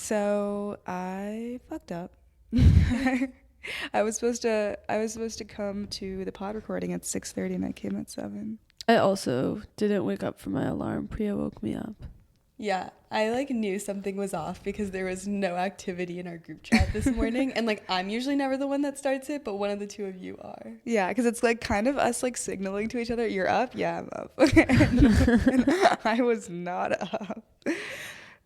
So I fucked up. I was supposed to come to the pod recording at 6:30 and I came at 7. I also didn't wake up from my alarm. Priya woke me up. Yeah, I like knew something was off because there was no activity in our group chat this morning. And like, I'm usually never the one that starts it, but one of the two of you are. Yeah, because it's like kind of us like signaling to each other, you're up? Yeah, I'm up. and I was not up.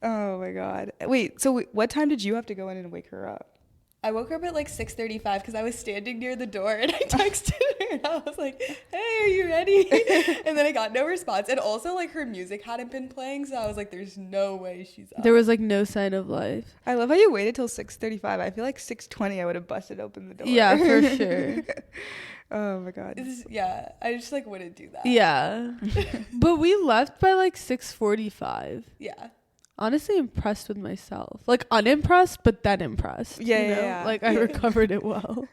Oh my God. Wait, so what time did you have to go in and wake her up? I woke her up at like 6:35 because I was standing near the door and I texted her and I was like, hey, are you ready? And then I got no response. And also like her music hadn't been playing. So I was like, there's no way she's up. There was like no sign of life. I love how you waited till 6:35. I feel like 6:20 I would have busted open the door. Yeah, for sure. Oh my God. Yeah, I just like wouldn't do that. Yeah. But we left by like 6:45. Yeah. Honestly impressed with myself. Like unimpressed, but then impressed. Yeah, you know? yeah. Like I recovered it well.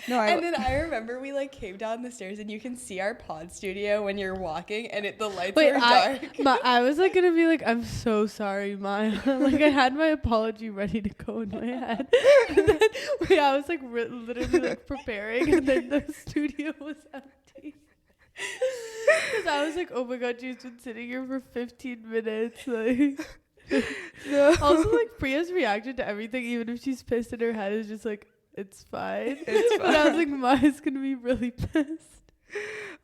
No, and then I remember we like came down the stairs and you can see our pod studio when you're walking and the lights were dark. I was like gonna be like, I'm so sorry, Maya. Like I had my apology ready to go in my head. And then I was like literally like preparing and then the studio was empty. Because I was like, oh my God, she's been sitting here for 15 minutes. Like no. Also like Priya's reaction to everything, even if she's pissed in her head, is just like, it's fine. It's fine. But I was like, Maya's gonna be really pissed.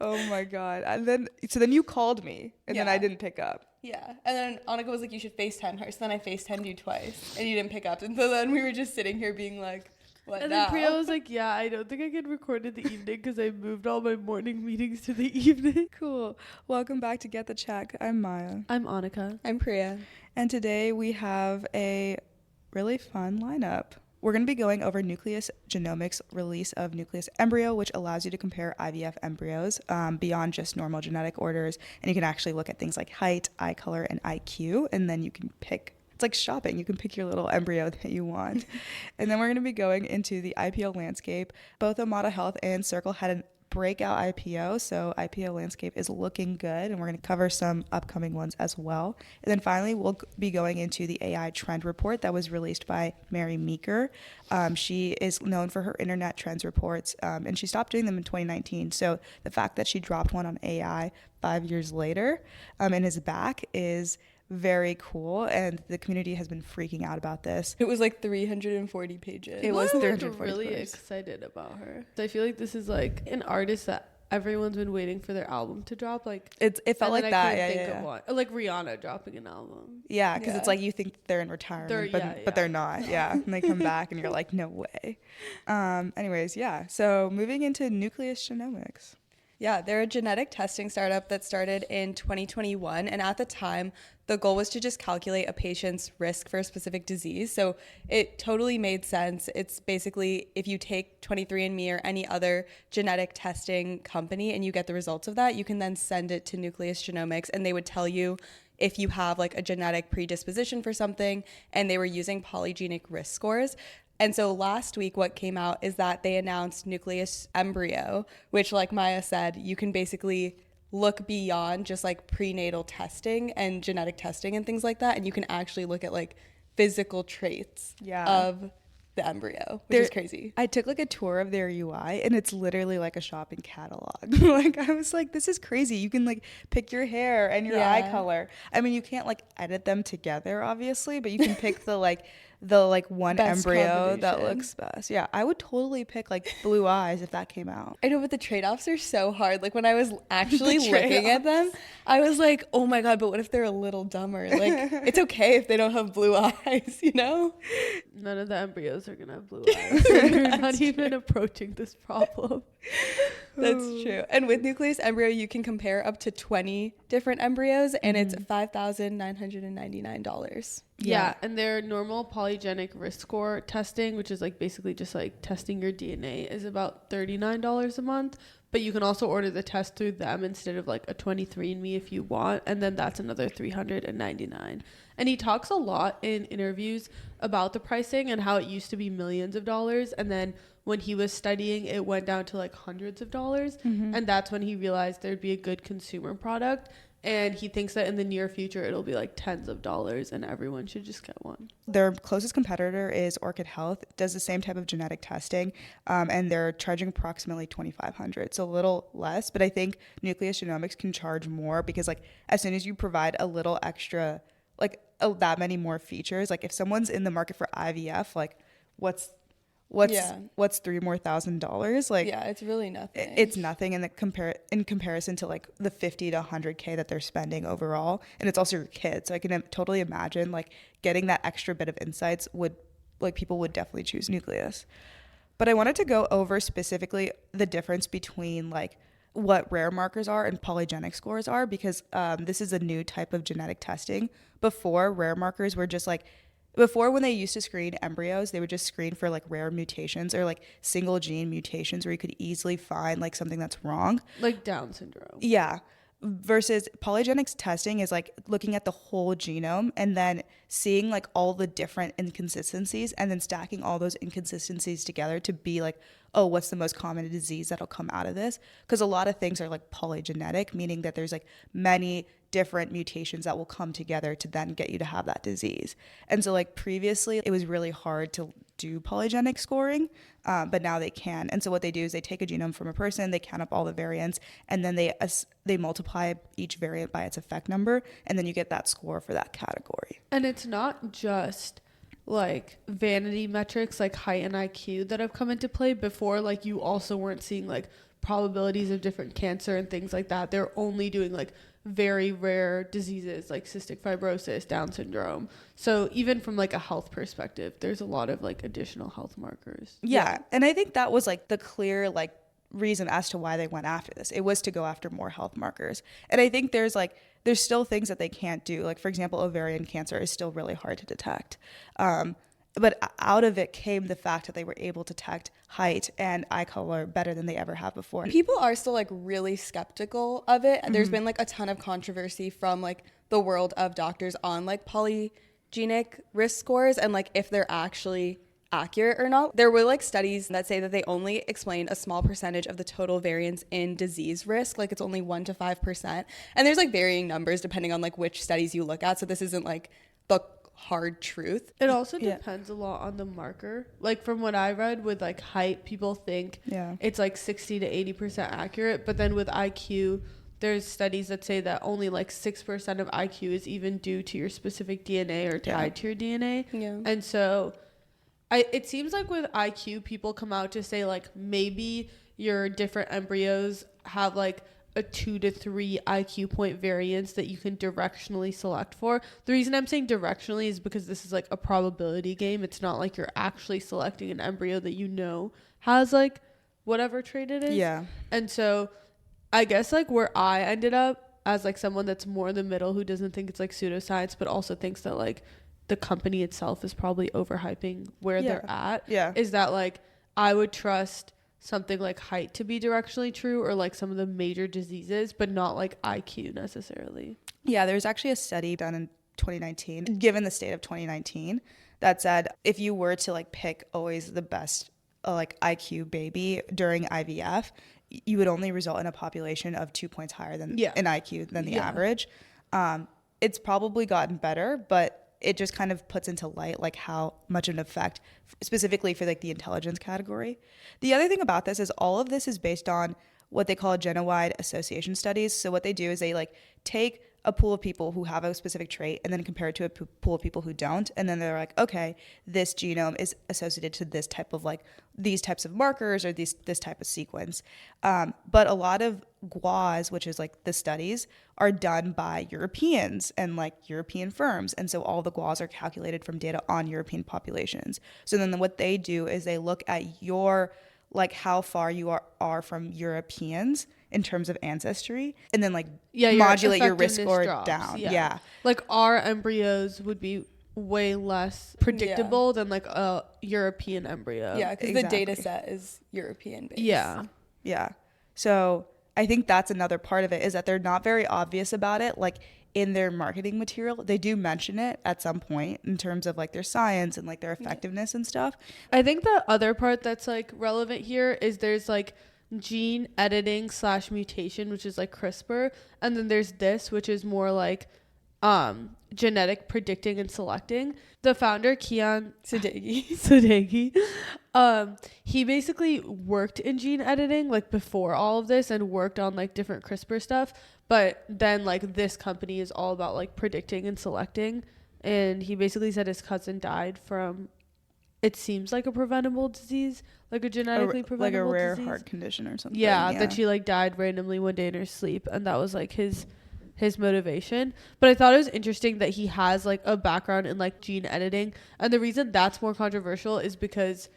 Oh my God. And then you called me and then I didn't pick up. Yeah. And then Anika was like, you should FaceTime her. So then I FaceTimed you twice and you didn't pick up. And so then we were just sitting here being like, what and now? then Priya was like, yeah, I don't think I can record in the evening because I moved all my morning meetings to the evening. Cool. Welcome back to Get the Check. I'm Maya. I'm Anika. I'm Priya. And today we have a really fun lineup. We're going to be going over Nucleus Genomics' release of Nucleus Embryo, which allows you to compare IVF embryos beyond just normal genetic orders. And you can actually look at things like height, eye color, and IQ. And then you can pick, it's like shopping. You can pick your little embryo that you want. And then we're going to be going into the IPO landscape. Both Omada Health and Circle had an breakout IPO, so IPO landscape is looking good, and we're going to cover some upcoming ones as well. And then finally, we'll be going into the AI trend report that was released by Mary Meeker. She is known for her internet trends reports, and she stopped doing them in 2019. So the fact that she dropped one on AI 5 years later and is back is very cool, and the community has been freaking out about this. It was like 340 pages. It was 340 I'm really pages. excited about her. So I feel like this is like an artist that everyone's been waiting for their album to drop. Like it felt like that. Of one. Like Rihanna dropping an album. Yeah, because it's like you think they're in retirement, but they're not. Yeah, and they come back and you're like, no way. Anyways, yeah. So moving into Nucleus Genomics. Yeah, they're a genetic testing startup that started in 2021. And at the time, the goal was to just calculate a patient's risk for a specific disease. So it totally made sense. It's basically if you take 23andMe or any other genetic testing company and you get the results of that, you can then send it to Nucleus Genomics and they would tell you if you have like a genetic predisposition for something, and they were using polygenic risk scores. And so last week, what came out is that they announced Nucleus Embryo, which, like Maya said, you can basically look beyond just like prenatal testing and genetic testing and things like that. And you can actually look at like physical traits of the embryo, which is crazy. I took like a tour of their UI and it's literally like a shopping catalog. Like I was like, this is crazy. You can like pick your hair and your eye color. I mean, you can't like edit them together, obviously, but you can pick the one best embryo that looks best. Yeah, I would totally pick like blue eyes if that came out. I know, but the trade-offs are so hard. Like when I was actually looking at them, I was like, oh my God, but what if they're a little dumber? Like it's okay if they don't have blue eyes, you know? None of the embryos are gonna have blue eyes. So you're not even approaching this problem. That's true. And with Nucleus Embryo, you can compare up to 20 different embryos, and it's $5,999. Yeah, and their normal polygenic risk score testing, which is like basically just like testing your DNA, is about $39 a month. But you can also order the test through them instead of like a 23andMe if you want, and then that's another $399. And he talks a lot in interviews about the pricing and how it used to be millions of dollars, and then when he was studying, it went down to like hundreds of dollars, and that's when he realized there'd be a good consumer product. And he thinks that in the near future, it'll be like tens of dollars and everyone should just get one. Their closest competitor is Orchid Health, does the same type of genetic testing, and they're charging approximately $2,500, so a little less. But I think Nucleus Genomics can charge more because, like, as soon as you provide a little extra, like that many more features, like if someone's in the market for IVF, like what's $3,000 more? Like, yeah, it's really nothing. It's nothing in comparison to like the 50 to 100K that they're spending overall, and it's also your kids. So I can totally imagine like getting that extra bit of insights people would definitely choose Nucleus. But I wanted to go over specifically the difference between like what rare markers are and polygenic scores are, because this is a new type of genetic testing. Before, rare markers were just like, before when they used to screen embryos, they would just screen for like rare mutations or like single gene mutations where you could easily find like something that's wrong. Like Down syndrome. Yeah. Versus polygenics testing is like looking at the whole genome and then seeing like all the different inconsistencies and then stacking all those inconsistencies together to be like, oh, what's the most common disease that'll come out of this? Because a lot of things are like polygenetic, meaning that there's like many different mutations that will come together to then get you to have that disease. And so like previously it was really hard to do polygenic scoring, but now they can. And so what they do is they take a genome from a person, they count up all the variants, and then they multiply each variant by its effect number, and then you get that score for that category. And it's not just like vanity metrics like height and IQ that have come into play. Before, like you also weren't seeing like probabilities of different cancer and things like that. They're only doing like very rare diseases like cystic fibrosis, Down syndrome. So even from like a health perspective, there's a lot of like additional health markers. Yeah. And I think that was like the clear like reason as to why they went after this. It was to go after more health markers. And I think there's still things that they can't do. Like, for example, ovarian cancer is still really hard to detect. But out of it came the fact that they were able to detect height and eye color better than they ever have before. People are still like really skeptical of it. Mm-hmm. There's been like a ton of controversy from like the world of doctors on like polygenic risk scores and like if they're actually accurate or not. There were like studies that say that they only explain a small percentage of the total variance in disease risk, like it's only 1 to 5%, and there's like varying numbers depending on like which studies you look at, so this isn't like the hard truth. It also depends a lot on the marker. Like from what I read with like height, people think it's like 60 to 80% accurate, but then with IQ there's studies that say that only like 6% of IQ is even due to your specific DNA or tied to your DNA. And so it seems like with IQ, people come out to say like maybe your different embryos have like a 2 to 3 IQ point variance that you can directionally select for. The reason I'm saying directionally is because this is like a probability game. It's not like you're actually selecting an embryo that you know has like whatever trait it is. Yeah. And so I guess like where I ended up as like someone that's more in the middle who doesn't think it's like pseudoscience but also thinks that like the company itself is probably overhyping where they're at. Is that like I would trust something like height to be directionally true or like some of the major diseases, but not like IQ necessarily. Yeah, there's actually a study done in 2019, given the state of 2019, that said if you were to like pick always the best like IQ baby during IVF, you would only result in a population of 2 points higher than in IQ than the average. It's probably gotten better, but it just kind of puts into light like how much of an effect specifically for like the intelligence category. The other thing about this is all of this is based on what they call geno-wide association studies. So what they do is they like take a pool of people who have a specific trait and then compare it to a pool of people who don't. And then they're like, okay, this genome is associated to this type of like these types of markers or this type of sequence. But a lot of GWAS, which is like the studies, are done by Europeans and like European firms. And so all the GWAS are calculated from data on European populations. So then what they do is they look at your like how far you are from Europeans in terms of ancestry, and then like modulate your risk score down. Like our embryos would be way less predictable than like a European embryo. Yeah, because the data set is European based. Yeah. So I think that's another part of it is that they're not very obvious about it. Like in their marketing material, they do mention it at some point in terms of like their science and like their effectiveness and stuff. I think the other part that's like relevant here is there's like gene editing / mutation, which is like CRISPR, and then there's this, which is more like genetic predicting and selecting. The founder, Kian Sadeghi, he basically worked in gene editing like before all of this and worked on like different CRISPR stuff, but then like this company is all about like predicting and selecting. And he basically said his cousin died from, it seems like a preventable disease, like a genetically preventable like a rare disease. Heart condition or something. Yeah, that she like died randomly one day in her sleep, and that was like his motivation. But I thought it was interesting that he has like a background in like gene editing, and the reason that's more controversial is because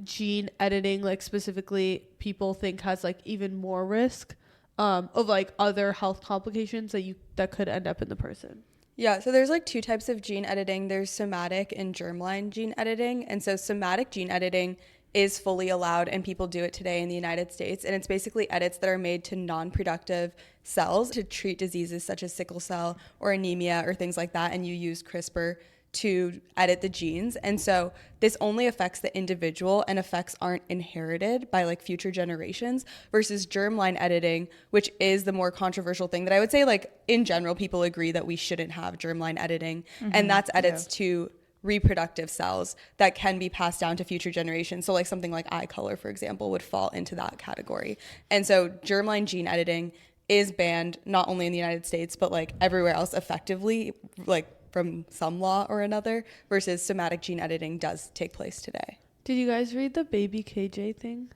gene editing, like specifically, people think has like even more risk of like other health complications that could end up in the person. Yeah, so there's like two types of gene editing. There's somatic and germline gene editing. And so somatic gene editing is fully allowed, and people do it today in the United States. And it's basically edits that are made to non-productive cells to treat diseases such as sickle cell or anemia or things like that. And you use CRISPR to edit the genes. And so this only affects the individual, and effects aren't inherited by like future generations, versus germline editing, which is the more controversial thing that I would say like in general people agree that we shouldn't have germline editing. And that's edits to reproductive cells that can be passed down to future generations. So like something like eye color, for example, would fall into that category. And so germline gene editing is banned not only in the United States but like everywhere else effectively, like from some law or another, versus somatic gene editing does take place today. Did you guys read the baby KJ thing?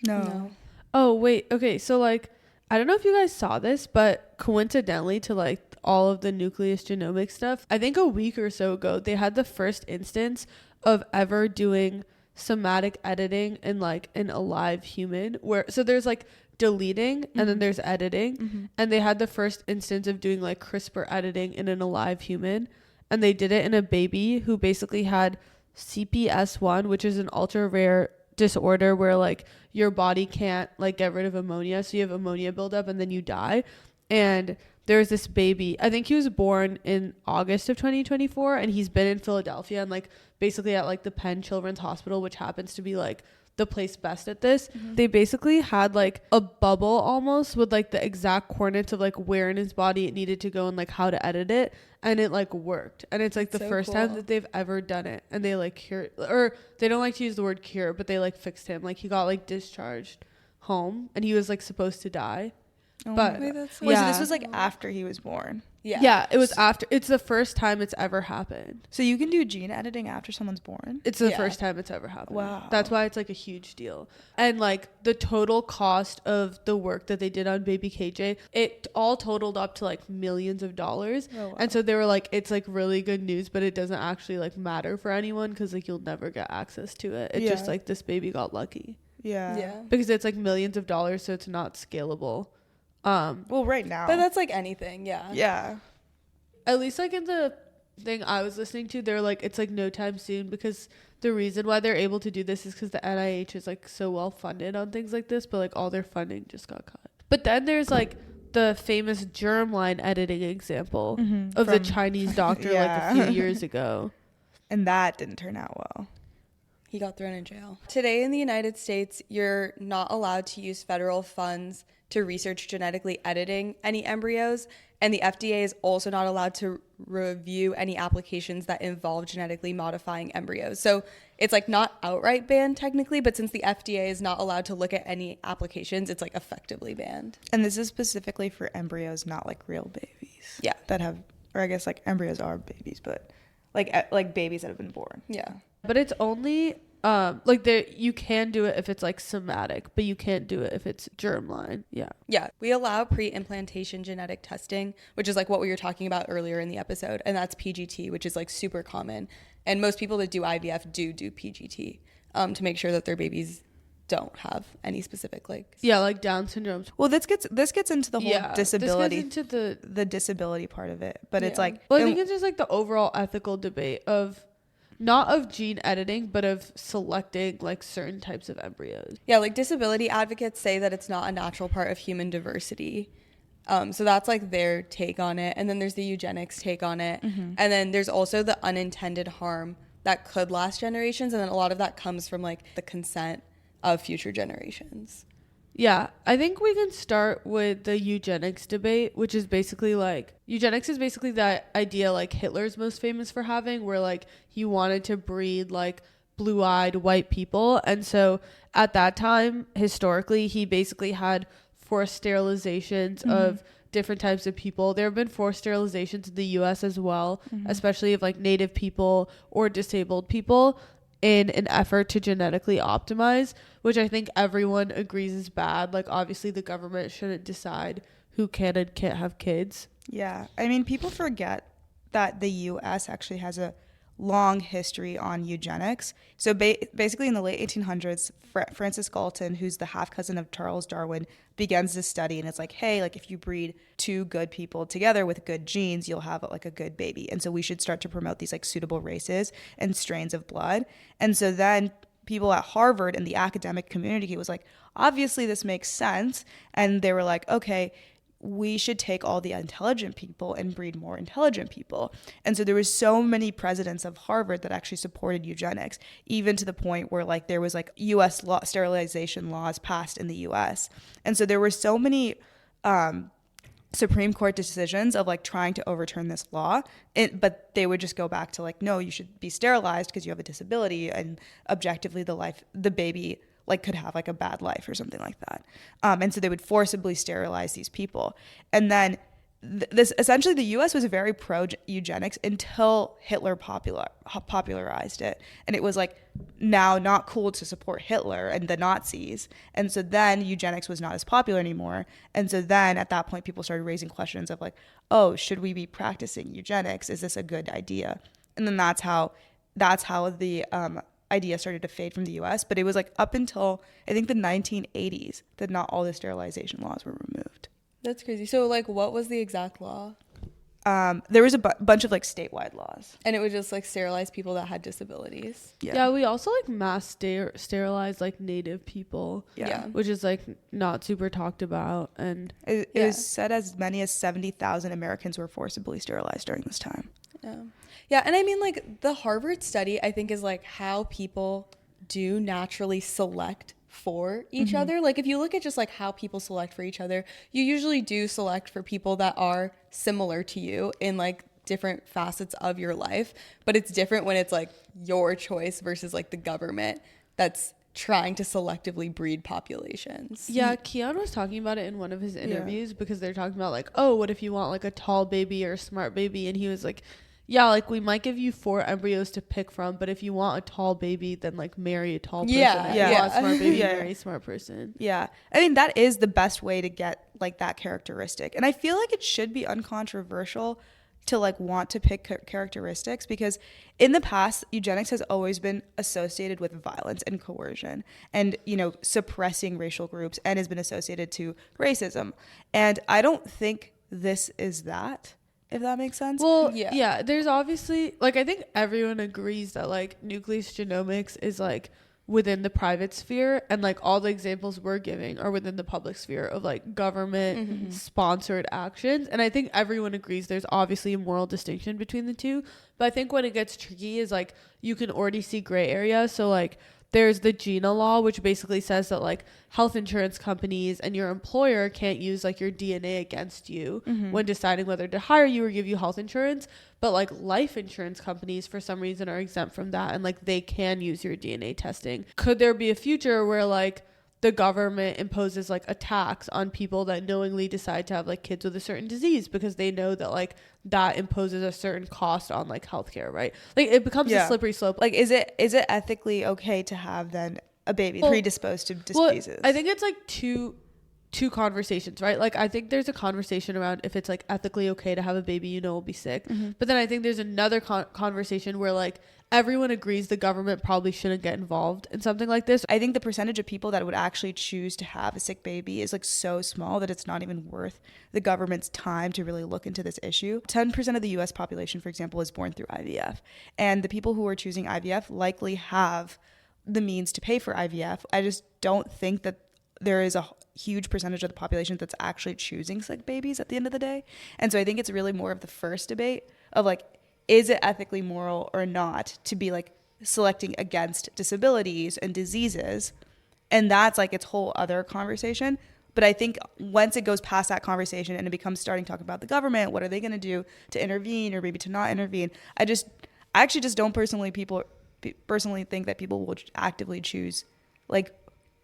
No. Oh, wait. Okay. So like, I don't know if you guys saw this, but coincidentally to like all of the Nucleus Genomics stuff, I think a week or so ago, they had the first instance of ever doing somatic editing in like an alive human, where, so there's like deleting and then there's editing, and they had the first instance of doing like CRISPR editing in an alive human, and they did it in a baby who basically had CPS1, which is an ultra rare disorder where like your body can't like get rid of ammonia, so you have ammonia buildup and then you die. And there's this baby, I think he was born in August of 2024, and he's been in Philadelphia and like basically at like the Penn Children's Hospital, which happens to be like the place best at this. They basically had like a bubble almost with like the exact coordinates of like where in his body it needed to go and like how to edit it, and it like worked. And it's like the first time that they've ever done it, and they like cured, or they don't like to use the word cure, but they like fixed him. Like he got like discharged home, and he was like supposed to die. Oh, but so this was like after he was born. Yeah, it was after. It's the first time it's ever happened. So you can do gene editing after someone's born? It's the first time it's ever happened. Wow. That's why it's like a huge deal. And like the total cost of the work that they did on baby KJ, it all totaled up to like millions of dollars. Oh, wow. And so they were like, it's like really good news, but it doesn't actually like matter for anyone because like you'll never get access to it. It's just like this baby got lucky. Yeah. Because it's like millions of dollars, so it's not scalable. Well, right now. But that's like anything, Yeah. At least like in the thing I was listening to, they're like, it's like no time soon, because the reason why they're able to do this is because the NIH is like so well funded on things like this, but like all their funding just got cut. But then there's like the famous germline editing example of the Chinese doctor like a few years ago. And that didn't turn out well. He got thrown in jail. Today in the United States, you're not allowed to use federal funds to research genetically editing any embryos, and the FDA is also not allowed to review any applications that involve genetically modifying embryos. So it's like not outright banned technically, but since the FDA is not allowed to look at any applications, it's like effectively banned. And this is specifically for embryos, not like real babies. Yeah. That have, or I guess like embryos are babies, but like babies that have been born. Yeah. But it's only like there, you can do it if it's like somatic, but you can't do it if it's germline. Yeah, we allow pre-implantation genetic testing, which is like what we were talking about earlier in the episode, and that's PGT, which is like super common, and most people that do IVF do PGT to make sure that their babies don't have any specific like Down syndrome. Well, this gets into the whole disability, this gets into the disability part of it, but it's like, well, I think it's just like the overall ethical debate of not of gene editing, but of selecting like certain types of embryos. Yeah, like disability advocates say that it's not a natural part of human diversity. So that's like their take on it. And then there's the eugenics take on it. And then there's also the unintended harm that could last generations. And then a lot of that comes from like the consent of future generations. Yeah, I think we can start with the eugenics debate, which is basically like, eugenics is basically that idea like Hitler's most famous for having, where like he wanted to breed like blue-eyed white people. And so at that time, historically, he basically had forced sterilizations of different types of people. There have been forced sterilizations in the US as well, especially of like native people or disabled people, in an effort to genetically optimize, which I think everyone agrees is bad. Like, obviously the government shouldn't decide who can and can't have kids. Yeah. I mean, people forget that the US actually has a long history on eugenics. So basically in the late 1800s, Francis Galton, who's the half cousin of Charles Darwin, begins this study, and it's like, hey, like if you breed two good people together with good genes, you'll have like a good baby. And so we should start to promote these like suitable races and strains of blood. And so then people at Harvard and the academic community was like, obviously this makes sense. And they were like, okay, we should take all the intelligent people and breed more intelligent people. And so there was so many presidents of Harvard that actually supported eugenics, even to the point where like there was like US sterilization laws passed in the US. And so there were so many Supreme Court decisions of like trying to overturn this law, but they would just go back to like, no, you should be sterilized because you have a disability, and objectively the baby like could have like a bad life or something like that. And so they would forcibly sterilize these people. And then this essentially the US was very pro eugenics until Hitler popularized it. And it was like now not cool to support Hitler and the Nazis. And so then eugenics was not as popular anymore. And so then at that point people started raising questions of like, oh, should we be practicing eugenics? Is this a good idea? And then that's how the idea started to fade from the US, but it was like up until I think the 1980s that not all the sterilization laws were removed. That's crazy. So like what was the exact law? There was a bunch of like statewide laws, And it would just like sterilize people that had disabilities. Yeah, we also like mass sterilize like native people, Yeah. which is like not super talked about. And it was said as many as 70,000 Americans were forcibly sterilized during this time. Yeah, and I mean, like, the Harvard study, I think, is, like, how people do naturally select for each other. Like, if you look at just, like, how people select for each other, you usually do select for people that are similar to you in, like, different facets of your life. But it's different when it's, like, your choice versus, like, the government that's trying to selectively breed populations. yeah, Keon was talking about it in one of his interviews because they're talking about, like, oh, what if you want, like, a tall baby or a smart baby? And he was like, yeah, like we might give you 4 embryos to pick from, but if you want a tall baby, then like marry a tall person. If you want a smart baby, marry a smart person. Yeah. I mean, that is the best way to get like that characteristic. And I feel like it should be uncontroversial to like want to pick characteristics, because in the past, eugenics has always been associated with violence and coercion and, you know, suppressing racial groups, and has been associated to racism. And I don't think this is that, if that makes sense. Well, yeah, there's obviously, like, I think everyone agrees that, like, Nucleus Genomics is, like, within the private sphere, and, like, all the examples we're giving are within the public sphere of, like, government-sponsored actions. And I think everyone agrees there's obviously a moral distinction between the two. But I think when it gets tricky is, like, you can already see gray areas. So, like, there's the GINA law, which basically says that like health insurance companies and your employer can't use like your DNA against you when deciding whether to hire you or give you health insurance. But like life insurance companies for some reason are exempt from that, and like they can use your DNA testing. Could there be a future where like the government imposes like a tax on people that knowingly decide to have like kids with a certain disease because they know that like that imposes a certain cost on like healthcare, right? Like it becomes a slippery slope. Like, is it ethically okay to have then a baby predisposed to diseases? I think it's like two conversations, right? Like I think there's a conversation around if it's like ethically okay to have a baby you know will be sick, but then I think there's another conversation where like everyone agrees the government probably shouldn't get involved in something like this. I think the percentage of people that would actually choose to have a sick baby is like so small that it's not even worth the government's time to really look into this issue. 10% of the US population, for example, is born through IVF, and the people who are choosing IVF likely have the means to pay for IVF. I just don't think that there is a huge percentage of the population that's actually choosing sick babies at the end of the day. And so I think it's really more of the first debate of like, is it ethically moral or not to be like selecting against disabilities and diseases And that's like its whole other conversation. But I think once it goes past that conversation and it becomes starting to talk about the government, what are they going to do to intervene or maybe to not intervene? I actually just don't personally think that people will actively choose like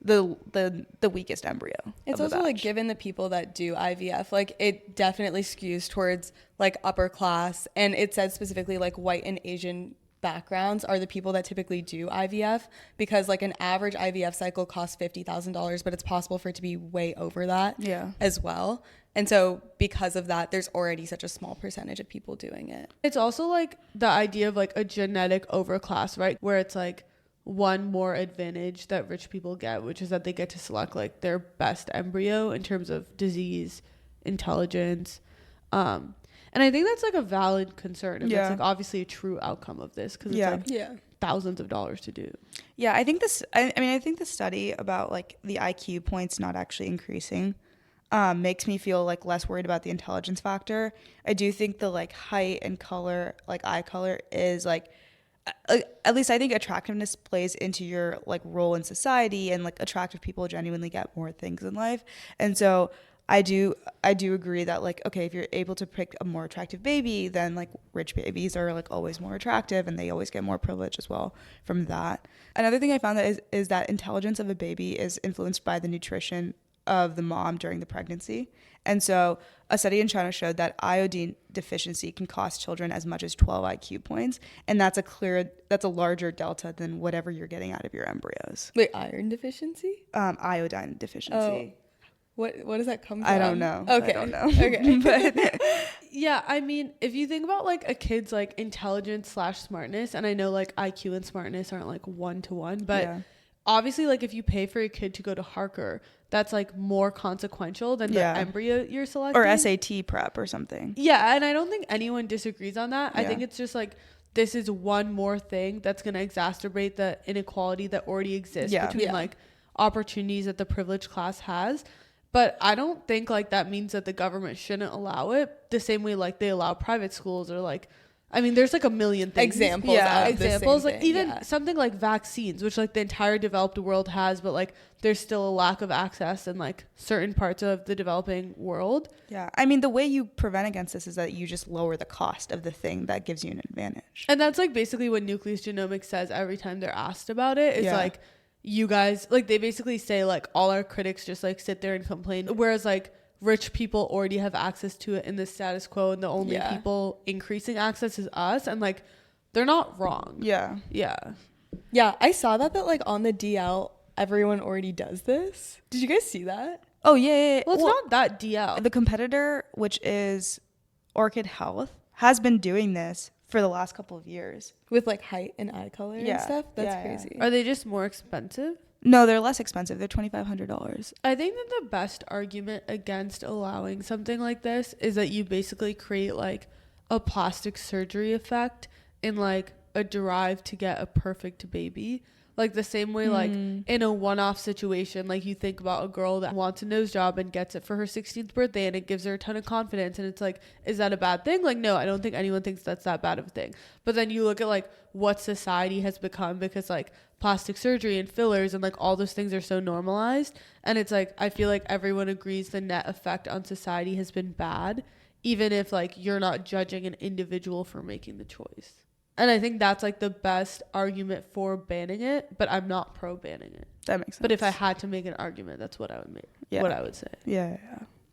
the weakest embryo. It's also like, given the people that do IVF, like it definitely skews towards like upper class, and it says specifically like white and Asian backgrounds are the people that typically do IVF, because like an average IVF cycle costs $50,000, but it's possible for it to be way over that as well. And so because of that, there's already such a small percentage of people doing it. It's also like the idea of like a genetic overclass, right? Where it's like one more advantage that rich people get, which is that they get to select like their best embryo in terms of disease, intelligence. And I think that's like a valid concern. And that's like obviously a true outcome of this, because it's like thousands of dollars to do. Yeah, I think I think the study about like the IQ points not actually increasing makes me feel like less worried about the intelligence factor. I do think the like height and color, like eye color, is like at least I think attractiveness plays into your like role in society, and like attractive people genuinely get more things in life. And so I do agree that like, okay, if you're able to pick a more attractive baby, then like rich babies are like always more attractive and they always get more privilege as well from that. Another thing I found that is that intelligence of a baby is influenced by the nutrition of the mom during the pregnancy. And so a study in China showed that iodine deficiency can cost children as much as 12 IQ points. And that's a larger delta than whatever you're getting out of your embryos. Wait, iron deficiency? Iodine deficiency. Oh. What does that come from? I don't know. Okay. I don't know. Okay. But yeah, I mean, if you think about like a kid's like intelligence / smartness, and I know like IQ and smartness aren't like 1-to-1, but obviously like if you pay for your kid to go to Harker, that's like more consequential than the embryo you're selecting. Or SAT prep or something. Yeah, and I don't think anyone disagrees on that. I think it's just like this is one more thing that's going to exacerbate the inequality that already exists between like opportunities that the privileged class has. But I don't think like that means that the government shouldn't allow it the same way like they allow private schools, or like, I mean, there's like a million things. Examples. Like even something like vaccines, which like the entire developed world has, but like there's still a lack of access in like certain parts of the developing world. Yeah. I mean, the way you prevent against this is that you just lower the cost of the thing that gives you an advantage. And that's like basically what Nucleus Genomics says every time they're asked about it. It's like, you guys, like they basically say like all our critics just like sit there and complain, whereas like rich people already have access to it in the status quo, and the only people increasing access is us, and like they're not wrong. Yeah I saw that like on the DL everyone already does this. Did you guys see that? Oh yeah. Well, it's not that DL. The competitor, which is Orchid Health, has been doing this for the last couple of years with like height and eye color and stuff. That's crazy. Are they just more expensive? No, they're less expensive. They're $2,500. I think that the best argument against allowing something like this is that you basically create like a plastic surgery effect in like a drive to get a perfect baby. Like the same way, like in a one-off situation, like you think about a girl that wants a nose job and gets it for her 16th birthday, and it gives her a ton of confidence. And it's like, is that a bad thing? Like, no, I don't think anyone thinks that's that bad of a thing. But then you look at like what society has become, because like plastic surgery and fillers and like all those things are so normalized. And it's like, I feel like everyone agrees the net effect on society has been bad, even if like you're not judging an individual for making the choice. And I think that's like the best argument for banning it, but I'm not pro banning it. That makes sense. But if I had to make an argument, that's what I would make. What I would say. Yeah.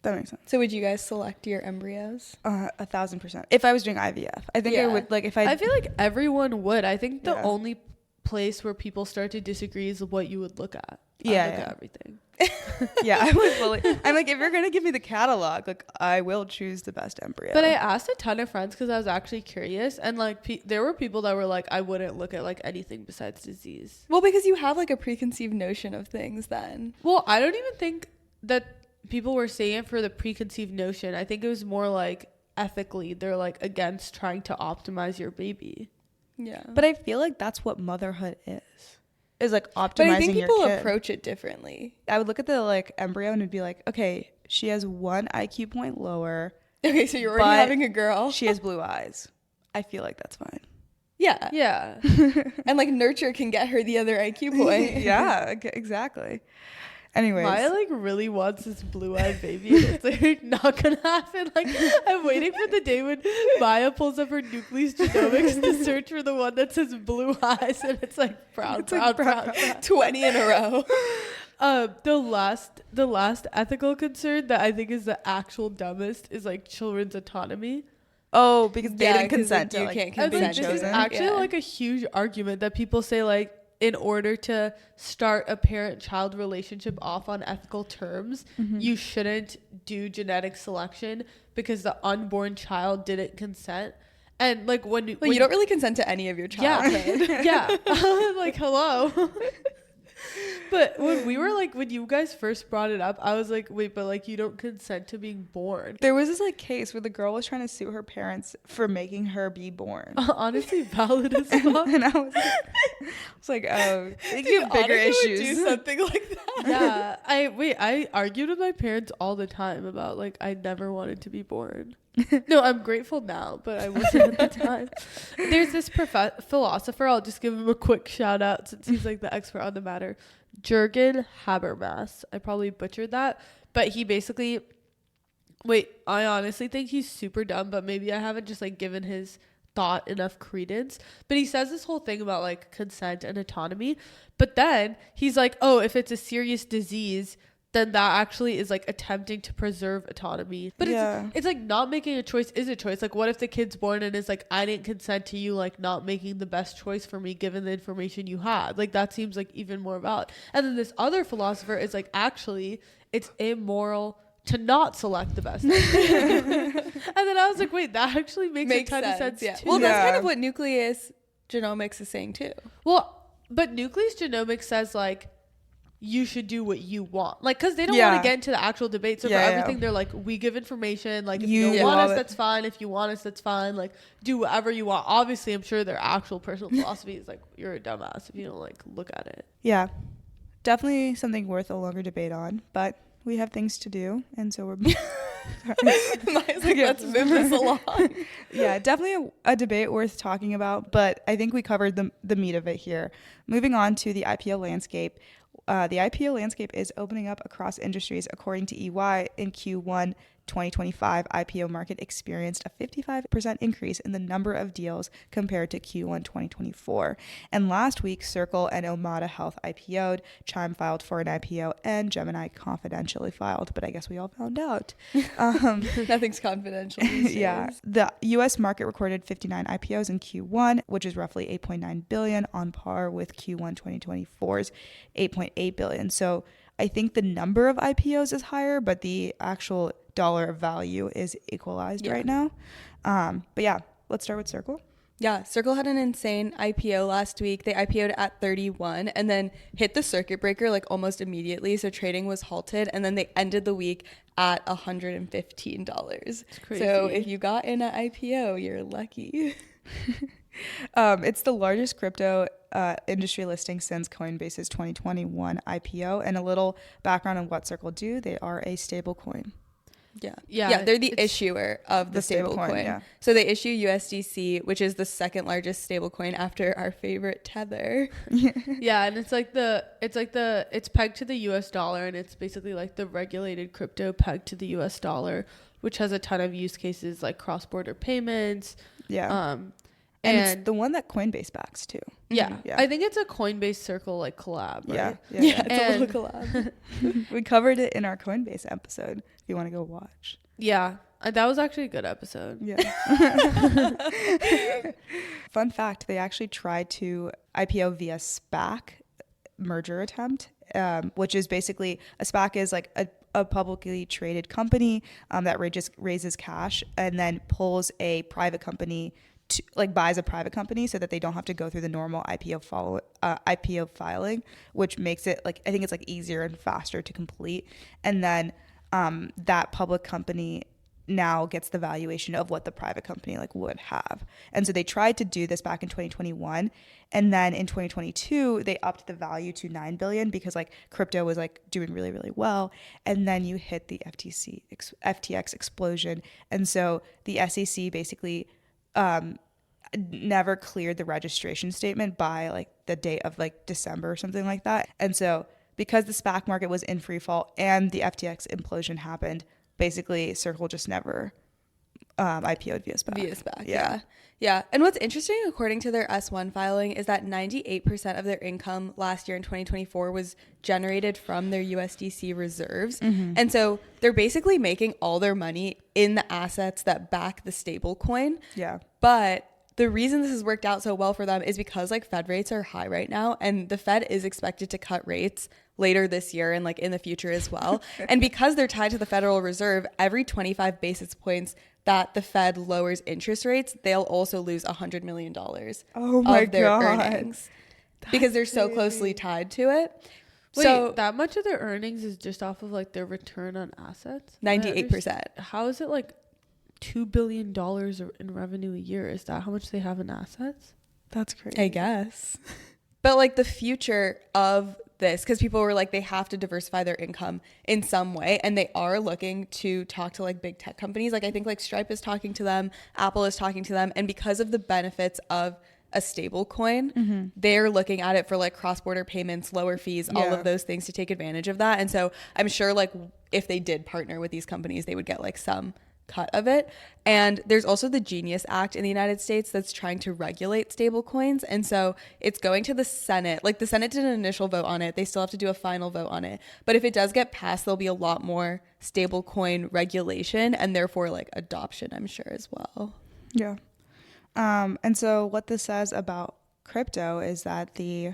That makes sense. So would you guys select your embryos? 1,000%. If I was doing IVF, I think I would. Like if I feel like everyone would. I think the only place where people start to disagree is what you would look at. Look at everything. I would fully. I'm like, if you're gonna give me the catalog, like I will choose the best embryo. But I asked a ton of friends because I was actually curious, and like there were people that were like, I wouldn't look at like anything besides disease. Well, because you have like a preconceived notion of things then. Well, I don't even think that people were saying it for the preconceived notion. I think it was more like ethically they're like against trying to optimize your baby. Yeah. But I feel like that's what motherhood is like optimizing. But I think people your kid. approach it differently. I would look at the like embryo and it'd be like, okay, she has 1 IQ point lower. Okay, so you're already having a girl. She has blue eyes. I feel like that's fine. Yeah. Yeah. And like nurture can get her the other IQ point. Yeah, exactly. Anyways, Maya like really wants this blue-eyed baby, and it's like not gonna happen. Like I'm waiting for the day when Maya pulls up her Nucleus Genomics to search for the one that says blue eyes, and it's like brown. 20 in a row. The last ethical concern that I think is the actual dumbest is like children's autonomy. oh, because they didn't 'cause, consent like, to you like can't And being like, this is chosen. actually Yeah. like a huge argument that people say like in order to start a parent-child relationship off on ethical terms, you shouldn't do genetic selection because the unborn child didn't consent. And like when Well, you don't really consent to any of your childhood. yeah. Like, hello. But when you guys first brought it up, I was like, wait, but like you don't consent to being born. There was this like case where the girl was trying to sue her parents for making her be born. Honestly, valid as fuck. And I was like, oh, you have bigger Anika would issues. do something like that. Yeah. I argued with my parents all the time about like I never wanted to be born. No, I'm grateful now, but I wasn't at the time. There's this philosopher, I'll just give him a quick shout out since he's like the expert on the matter. Jürgen Habermas. I probably butchered that, but he basically I honestly think he's super dumb, but maybe I haven't just like given his thought enough credence. But he says this whole thing about like consent and autonomy, but then he's like, oh, if it's a serious disease, then that actually is like attempting to preserve autonomy. But it's like not making a choice is a choice. Like what if the kid's born and is like, I didn't consent to you like not making the best choice for me given the information you had. Like that seems like even more valid. And then this other philosopher is like, actually it's immoral to not select the best. And then I was like, wait, that actually makes a ton of sense yeah. too. Well, that's kind of what Nucleus Genomics is saying too. Well, but Nucleus Genomics says like you should do what you want, like because they don't want to get into the actual debate. So for everything they're like, we give information, like if you don't want us, that's fine. If you want us, that's fine. Like do whatever you want. Obviously I'm sure their actual personal philosophy is like you're a dumbass if you don't like look at it. Yeah, definitely something worth a longer debate on, but we have things to do, and so we're Maya's like, let's move this along. Yeah, definitely a debate worth talking about, but I think we covered the meat of it here. Moving on to the IPO landscape. The IPO landscape is opening up across industries. According to EY, in Q1 2025, IPO market experienced a 55% increase in the number of deals compared to Q1 2024. And last week, Circle and Omada Health IPO'd, Chime filed for an IPO, and Gemini confidentially filed. But I guess we all found out. Nothing's confidential these days. Yeah. The U.S. market recorded 59 IPOs in Q1, which is roughly $8.9 billion, on par with Q1 2024's $8.8 billion. So I think the number of IPOs is higher, but the actual dollar value is equalized right now. But yeah, let's start with Circle. Yeah, Circle had an insane IPO last week. They IPO'd at 31 and then hit the circuit breaker like almost immediately. So trading was halted, and then they ended the week at $115. So if you got in an IPO, you're lucky. It's the largest crypto industry listing since Coinbase's 2021 IPO. And a little background on what Circle do: they are a stablecoin. Yeah, they're the issuer of the stablecoin. Yeah. So they issue USDC, which is the second largest stablecoin after our favorite Tether. Yeah, and it's pegged to the US dollar, and it's basically like the regulated crypto pegged to the US dollar, which has a ton of use cases like cross-border payments. Yeah. And it's the one that Coinbase backs too. Yeah. I think it's a Coinbase Circle like collab, right? Yeah, it's a little collab. We covered it in our Coinbase episode if you want to go watch. Yeah, that was actually a good episode. Yeah. Fun fact, they actually tried to IPO via SPAC merger attempt, which is basically a SPAC is like a publicly traded company that raises cash and then pulls a private company buys a private company so that they don't have to go through the normal IPO filing, which makes it like, I think it's like easier and faster to complete. And then that public company now gets the valuation of what the private company like would have. And so they tried to do this back in 2021. And then in 2022, they upped the value to $9 billion because like crypto was like doing really, really well. And then you hit the FTX explosion. And so the SEC basically never cleared the registration statement by like the date of like December or something like that. And so because the SPAC market was in free fall and the FTX implosion happened, basically Circle just never IPO'd via SPAC. Via SPAC, yeah. And what's interesting, according to their S1 filing, is that 98% of their income last year in 2024 was generated from their USDC reserves. And so they're basically making all their money in the assets that back the stable coin. Yeah. But the reason this has worked out so well for them is because like Fed rates are high right now, and the Fed is expected to cut rates later this year and like in the future as well. And because they're tied to the Federal Reserve, every 25 basis points that the Fed lowers interest rates, they'll also lose $100 million of their earnings because they're so closely tied to it. Wait, so that much of their earnings is just off of like their return on assets? 98%. How is it like $2 billion in revenue a year? Is that how much they have in assets? That's crazy. I guess. But like the future of this, because people were like, they have to diversify their income in some way, and they are looking to talk to like big tech companies. Like I think like Stripe is talking to them, Apple is talking to them, and because of the benefits of a stable coin, they're looking at it for like cross-border payments, lower fees, all of those things to take advantage of that. And so I'm sure like if they did partner with these companies, they would get like some cut of it. And there's also the Genius Act in the United States that's trying to regulate stable coins, and so it's going to the Senate. Like the Senate did an initial vote on it, they still have to do a final vote on it, but if it does get passed, there'll be a lot more stable coin regulation and therefore like adoption, I'm sure, as well. Yeah. And so what this says about crypto is that the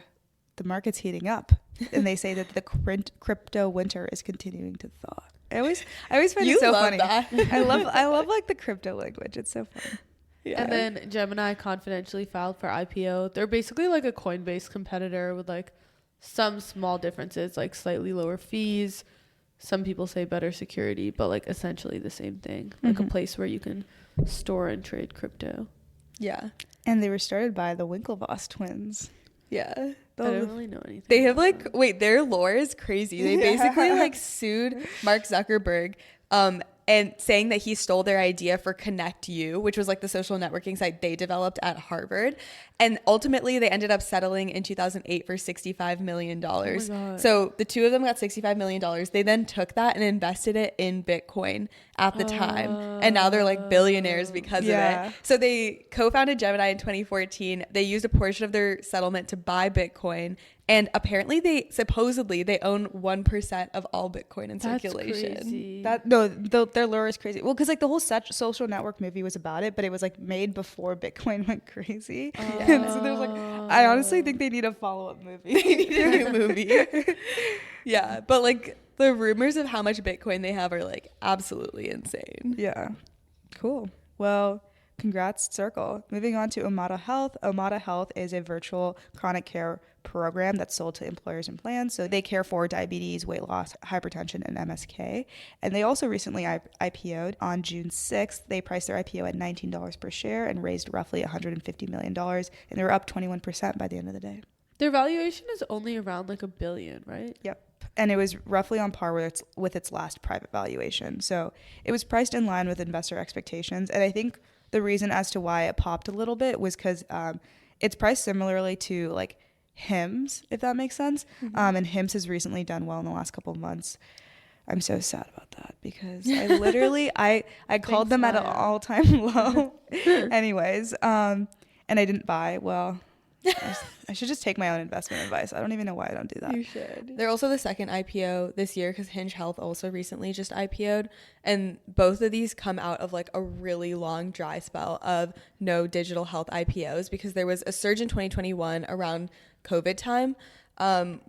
market's heating up, and they say that the crypto winter is continuing to thaw. I always find it so funny. That. I love like the crypto language. It's so fun. Yeah. And then Gemini confidentially filed for IPO. They're basically like a Coinbase competitor with like some small differences, like slightly lower fees. Some people say better security, but like essentially the same thing. Like a place where you can store and trade crypto. Yeah. And they were started by the Winklevoss twins. Yeah. I don't really know anything. They have like, wait, their lore is crazy. They basically like sued Mark Zuckerberg and saying that he stole their idea for Connect You, which was like the social networking site they developed at Harvard. And ultimately they ended up settling in 2008 for $65 million. So the two of them got $65 million. They then took that and invested it in Bitcoin at the time. And now they're like billionaires because of it. So they co-founded Gemini in 2014. They used a portion of their settlement to buy Bitcoin. And apparently they own 1% of all Bitcoin in circulation. Crazy. Their lure is crazy. Well, because like the whole social network movie was about it, but it was like made before Bitcoin went crazy. And so there's like, I honestly think they need a follow-up movie. They need a new movie. Yeah, but like the rumors of how much Bitcoin they have are like absolutely insane. Yeah. Cool. Well, congrats, Circle. Moving on to Omada Health. Omada Health is a virtual chronic care program that's sold to employers and plans. So they care for diabetes, weight loss, hypertension, and MSK. And they also recently IPO'd on June 6th. They priced their IPO at $19 per share and raised roughly $150 million. And they were up 21% by the end of the day. Their valuation is only around like $1 billion, right? Yep. And it was roughly on par with its last private valuation. So it was priced in line with investor expectations. And I think the reason as to why it popped a little bit was because it's priced similarly to like Hims, if that makes sense. And Hims has recently done well in the last couple of months. I'm so sad about that because I literally I called them at an all-time low. Anyways, and I didn't buy. Well, I should just take my own investment advice. I don't even know why I don't do that. You should. They're also the second IPO this year because Hinge Health also recently just IPO'd. And both of these come out of like a really long dry spell of no digital health IPOs because there was a surge in 2021 around COVID time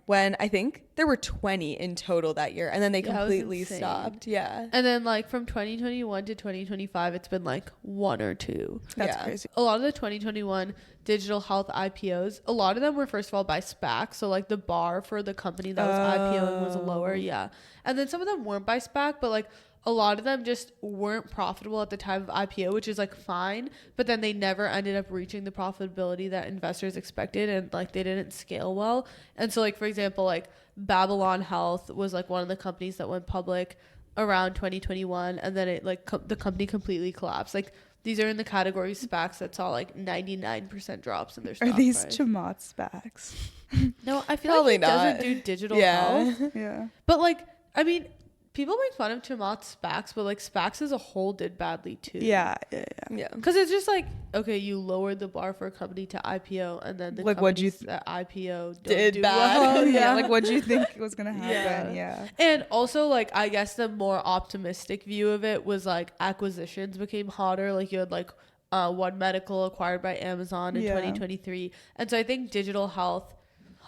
when I think there were 20 in total that year. And then they completely stopped. Yeah. And then like from 2021 to 2025, it's been like one or two. That's crazy. A lot of the 2021 digital health IPOs, a lot of them were first of all by SPAC. So like the bar for the company that was IPOing was lower. Yeah. And then some of them weren't by SPAC, but like a lot of them just weren't profitable at the time of IPO, which is like fine. But then they never ended up reaching the profitability that investors expected, and like they didn't scale well. And so like, for example, like Babylon Health was like one of the companies that went public around 2021, and then it like the company completely collapsed. Like these are in the category SPACs that saw like 99% drops in their stock Are these price. Chamath SPACs? No, I feel Probably like he doesn't not. do digital health. Yeah. But like, I mean, people make fun of Chamath SPACs, but like SPACs as a whole did badly too. Yeah. Because it's just like, okay, you lowered the bar for a company to IPO, and then the Like, what'd you companies that IPO don't Did do bad. well. Yeah. Like, what do you think was gonna happen? Yeah. And also, like, I guess the more optimistic view of it was like acquisitions became hotter. Like, you had like One Medical acquired by Amazon in 2023, and so I think digital health.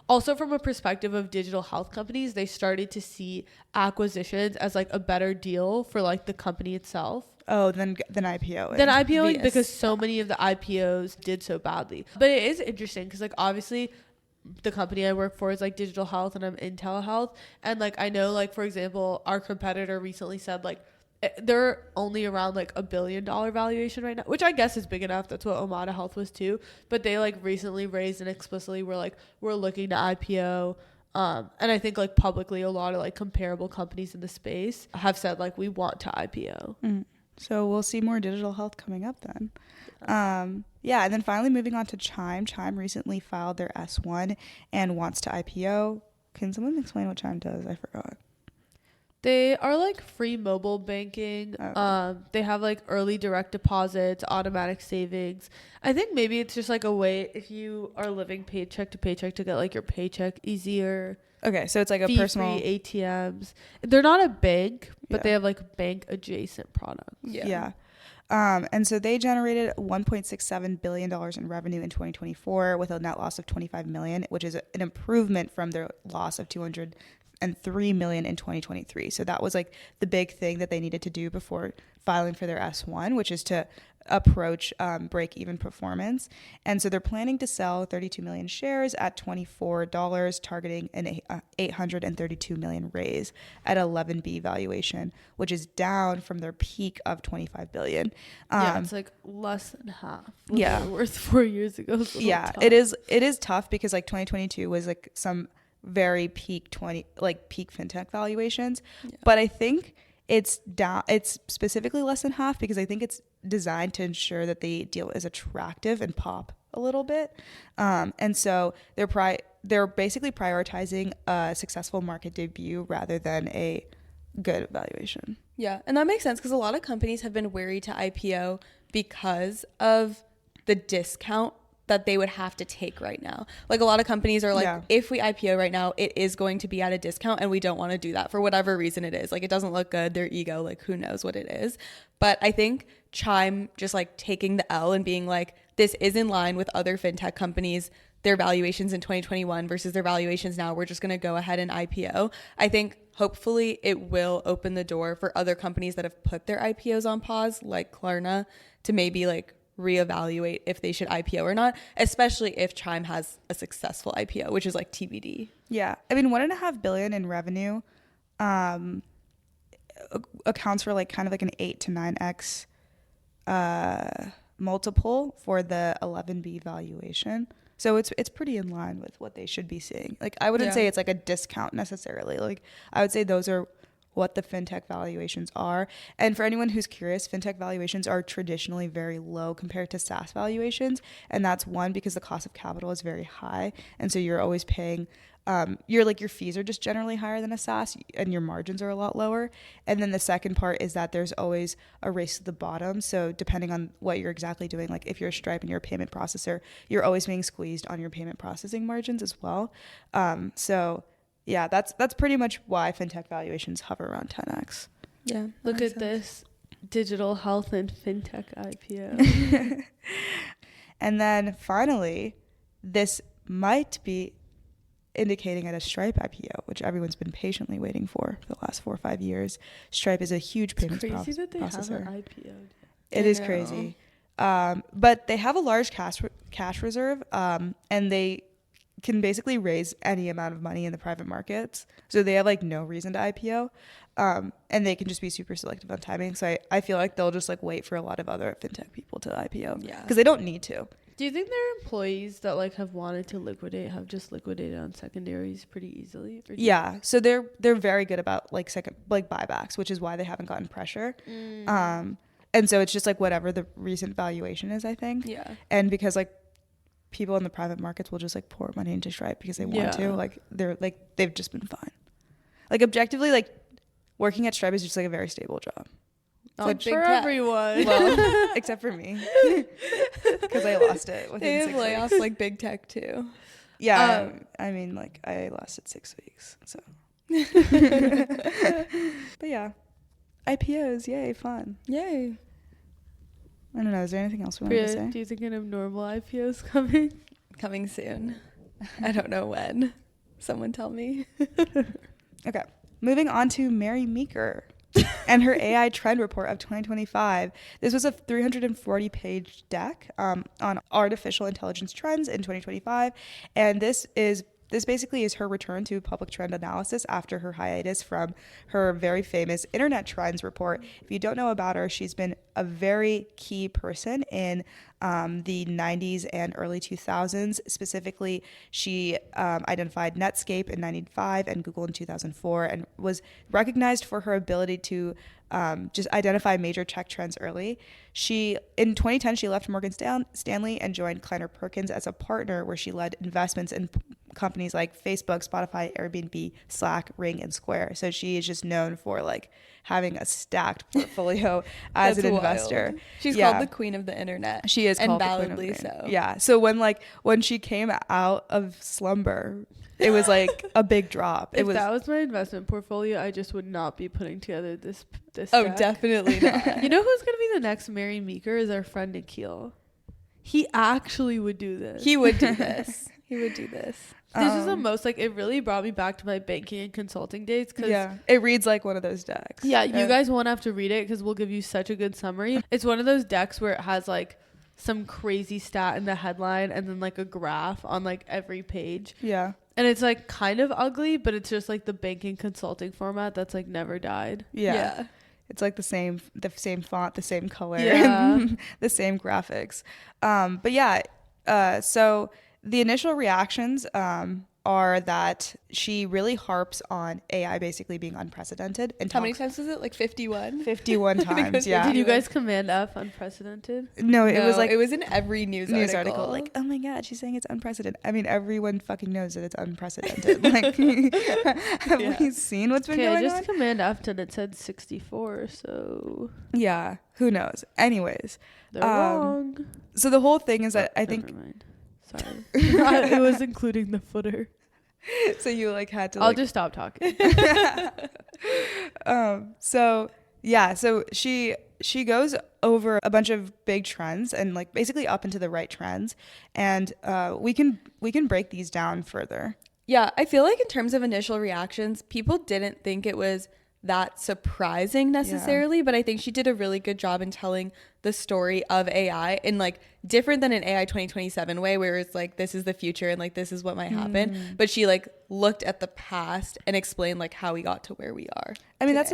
Also, from a perspective of digital health companies, they started to see acquisitions as like a better deal for like the company itself. Oh, then IPO. Than IPOing Yes. because so many of the IPOs did so badly. But it is interesting because like obviously the company I work for is like digital health and I'm in telehealth. And like I know like for example, our competitor recently said like they're only around like $1 billion valuation right now, which I guess is big enough. That's what Omada Health was too. But they like recently raised and explicitly were like, we're looking to IPO. And I think like publicly a lot of like comparable companies in the space have said like we want to IPO. So we'll see more digital health coming up then. Yeah, and then finally moving on to Chime. Chime recently filed their S1 and wants to IPO. Can someone explain what Chime does? I forgot. They are like free mobile banking. They have like early direct deposits, automatic savings. I think maybe it's just like a way if you are living paycheck to paycheck to get like your paycheck easier. Okay, so it's like a Fee-free personal ATMs. They're not a bank, but Yeah. they have like bank adjacent products. Yeah. And so they generated $1.67 billion in revenue in 2024 with a net loss of $25 million, which is an improvement from their loss of $203 million in 2023. So that was like the big thing that they needed to do before filing for their S1, which is to approach break-even performance. And so they're planning to sell 32 million shares at $24, targeting an $832 million raise at 11B valuation, which is down from their peak of $25 billion. Yeah, it's like less than half what Yeah. they were worth 4 years ago. It's a little Yeah, tough. it is tough because like 2022 was like some very peak fintech valuations. But I think it's down, it's specifically less than half because I think it's designed to ensure that the deal is attractive and pop a little bit. And so they're basically prioritizing a successful market debut rather than a good valuation. Yeah, and that makes sense because a lot of companies have been wary to IPO because of the discount that they would have to take right now. Like a lot of companies are like, if we IPO right now, it is going to be at a discount and we don't want to do that for whatever reason it is. Like it doesn't look good, their ego, like who knows what it is. But I think Chime just like taking the L and being like, this is in line with other fintech companies, their valuations in 2021 versus their valuations now. We're just going to go ahead and IPO. I think hopefully it will open the door for other companies that have put their IPOs on pause, like Klarna, to maybe like reevaluate if they should IPO or not, especially if Chime has a successful IPO, which is like TBD. Yeah. I mean, $1.5 billion in revenue accounts for like kind of like an 8 to 9x multiple for the 11B valuation. So it's pretty in line with what they should be seeing. Like I wouldn't say it's like a discount necessarily. Like I would say those are what the fintech valuations are. And for anyone who's curious, fintech valuations are traditionally very low compared to SaaS valuations. And that's one, because the cost of capital is very high. And so you're always paying, your fees are just generally higher than a SaaS and your margins are a lot lower. And then the second part is that there's always a race to the bottom. So depending on what you're exactly doing, like if you're a Stripe and you're a payment processor, you're always being squeezed on your payment processing margins as well. So yeah, that's pretty much why fintech valuations hover around 10x. Yeah. Look at this digital health and fintech IPO. And then finally, this might be indicating at a Stripe IPO, which everyone's been patiently waiting for the last 4 or 5 years. Stripe is a huge payments processor. Crazy that they haven't IPO'd. It is crazy. But they have a large cash reserve, and they can basically raise any amount of money in the private markets. So they have like no reason to IPO. And they can just be super selective on timing. So I feel like they'll just like wait for a lot of other fintech people to IPO. Yeah. Because they don't need to. Do you think their employees that like have wanted to liquidate have just liquidated on secondaries pretty easily? Yeah. So they're very good about like buybacks, which is why they haven't gotten pressure. And so it's just like whatever the recent valuation is, I think. Yeah. And because like people in the private markets will just like pour money into Stripe because they want to, like they've just been fine. Like objectively, like working at Stripe is just like a very stable job. Not for everyone. Well, except for me, because I lost it within 6 weeks. They have layoffs like big tech too. Yeah, I mean, like I lasted 6 weeks, so. But yeah, IPOs, yay, fun. Yay. I don't know. Is there anything else we wanted to say? Do you think an abnormal IPO is coming? Coming soon. I don't know when. Someone tell me. Okay, moving on to Mary Meeker and her AI trend report of 2025. This was a 340-page deck on artificial intelligence trends in 2025, and this basically is her return to public trend analysis after her hiatus from her very famous internet trends report. If you don't know about her, she's been a very key person in the 90s and early 2000s. Specifically, she identified Netscape in 95 and Google in 2004, and was recognized for her ability to just identify major tech trends early. In 2010, she left Morgan Stanley and joined Kleiner Perkins as a partner, where she led investments in companies like Facebook, Spotify, Airbnb, Slack, Ring, and Square. So she is just known for like having a stacked portfolio as an investor. She's called the queen of the internet. She is called and the queen of validly the internet. so. Yeah. So when she came out of slumber, it was like a big drop. If that was my investment portfolio, I just would not be putting together this Oh, deck. definitely not. You know who's gonna be the next Mary Meeker is our friend Nikhil. He actually would do this. He would do this. He would do this. This is the most, like, it really brought me back to my banking and consulting days. Yeah, it reads like one of those decks. Yeah, you guys won't have to read it because we'll give you such a good summary. It's one of those decks where it has like some crazy stat in the headline and then like a graph on like every page. Yeah. And it's like kind of ugly, but it's just like the banking consulting format that's like never died. Yeah. It's like the same font, the same color, the same graphics. But yeah, so the initial reactions are that she really harps on AI basically being unprecedented. And how many times was it? Like 51? 51 times, yeah. Did you guys command F unprecedented? No, it was like... It was in every news article. Like, oh my God, she's saying it's unprecedented. I mean, everyone fucking knows that it's unprecedented. Like, have we seen what's been going on? I just command F'd and it said 64, so... Yeah, who knows? Anyways. They're wrong. So the whole thing is that I think... Never mind. Sorry. It was including the footer. So you like had to I'll just stop talking. So she goes over a bunch of big trends and like basically up into the right trends, and we can break these down further. Yeah, I feel like in terms of initial reactions, people didn't think it was that surprising necessarily, but I think she did a really good job in telling the story of AI in like different than an AI 2027 way, where it's like this is the future and like this is what might happen, but she like looked at the past and explained like how we got to where we are. I mean, that's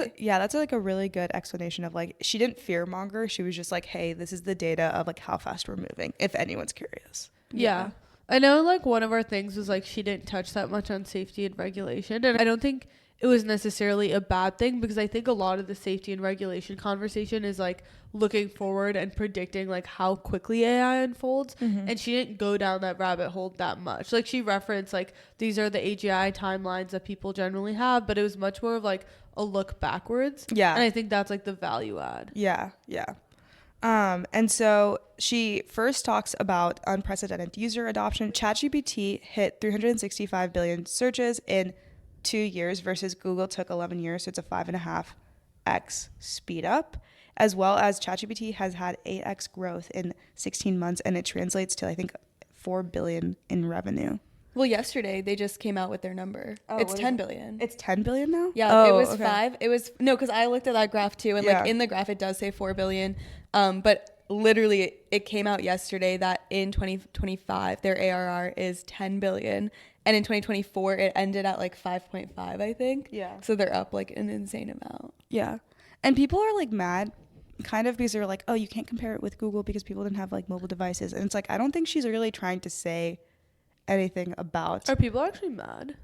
like a really good explanation of like, she didn't fearmonger. She was just like, hey, this is the data of like how fast we're moving, if anyone's curious. Yeah. I know like one of our things was like she didn't touch that much on safety and regulation, and I don't think it was necessarily a bad thing, because I think a lot of the safety and regulation conversation is like looking forward and predicting like how quickly AI unfolds. And she didn't go down that rabbit hole that much. Like she referenced like these are the AGI timelines that people generally have, but it was much more of like a look backwards. Yeah. And I think that's like the value add. Yeah. And so she first talks about unprecedented user adoption. ChatGPT hit 365 billion searches in 2 years versus Google took 11 years. So it's a 5.5x speed up, as well as ChatGPT has had 8x growth in 16 months. And it translates to, I think, 4 billion in revenue. Well, yesterday they just came out with their number. It's 10 billion. It's 10 billion now? Yeah, it was 5. It was, no, because I looked at that graph too. And like in the graph, it does say 4 billion. But literally it came out yesterday that in 2025, their ARR is 10 billion. And in 2024, it ended at like 5.5, I think. Yeah. So they're up like an insane amount. Yeah. And people are like mad kind of because they're like, oh, you can't compare it with Google because people didn't have like mobile devices. And it's like, I don't think she's really trying to say anything about. Are people actually mad?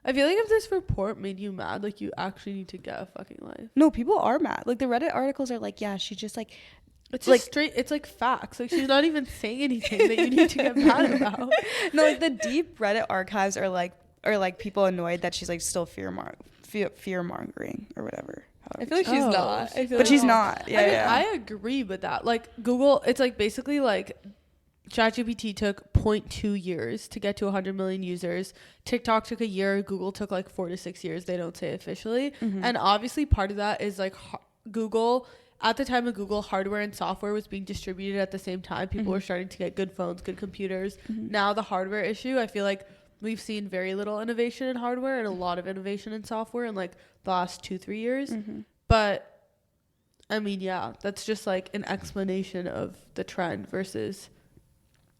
I feel like if this report made you mad, like you actually need to get a fucking life. No, people are mad. Like the Reddit articles are like, yeah, she just like, it's like straight. It's like facts. Like she's not even saying anything that you need to get mad about. No, like the deep Reddit archives are like people annoyed that she's like still fear mongering or whatever. I feel like she's not. But she's not. Yeah, I mean, yeah. I agree with that. Like Google, it's like basically like ChatGPT took 0.2 years to get to 100 million users. TikTok took a year. Google took like 4 to 6 years. They don't say officially. And obviously part of that is like Google, at the time of Google, hardware and software was being distributed at the same time. People were starting to get good phones, good computers. Now the hardware issue, I feel like we've seen very little innovation in hardware and a lot of innovation in software in like the last 2-3 years. But I mean, yeah, that's just like an explanation of the trend versus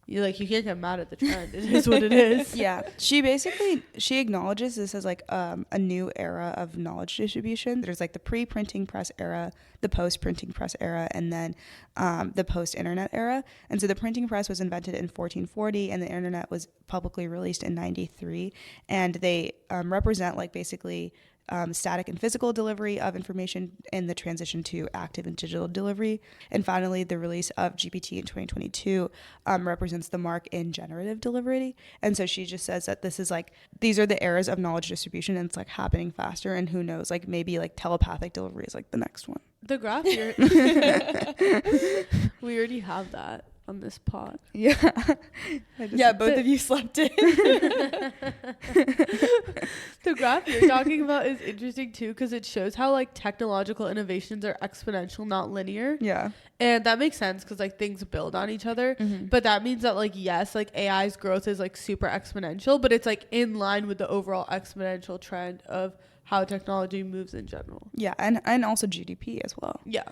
you can't get mad at the trend. It is what it is. Yeah. She acknowledges this as like a new era of knowledge distribution. There's like the pre-printing press era, the post-printing press era, and then the post-internet era. And so the printing press was invented in 1440 and the internet was publicly released in 93. And they represent like basically static and physical delivery of information and the transition to active and digital delivery. And finally, the release of GPT in 2022 represents the mark in generative delivery. And so she just says that this is like, these are the eras of knowledge distribution and it's like happening faster. And who knows, like maybe like telepathic delivery is like the next one. The graph here, we already have that on this pod. Yeah. Both of you slept in. The graph you're talking about is interesting too because it shows how like technological innovations are exponential, not linear. Yeah. And that makes sense because like things build on each other. But that means that like, yes, like AI's growth is like super exponential, but it's like in line with the overall exponential trend of how technology moves in general. Yeah. And also GDP as well. Yeah.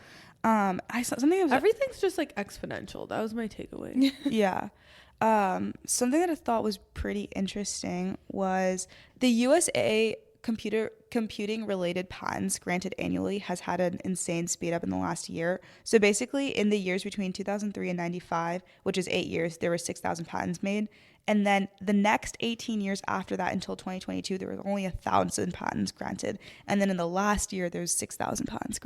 I saw something that was Everything's just like exponential. That was my takeaway. Yeah. Something that I thought was pretty interesting was the USA computing related patents granted annually has had an insane speed up in the last year. So basically in the years between 2003 and 95, which is 8 years, there were 6,000 patents made. And then the next 18 years after that until 2022, there was only 1,000 patents granted. And then in the last year, there's 6,000 patents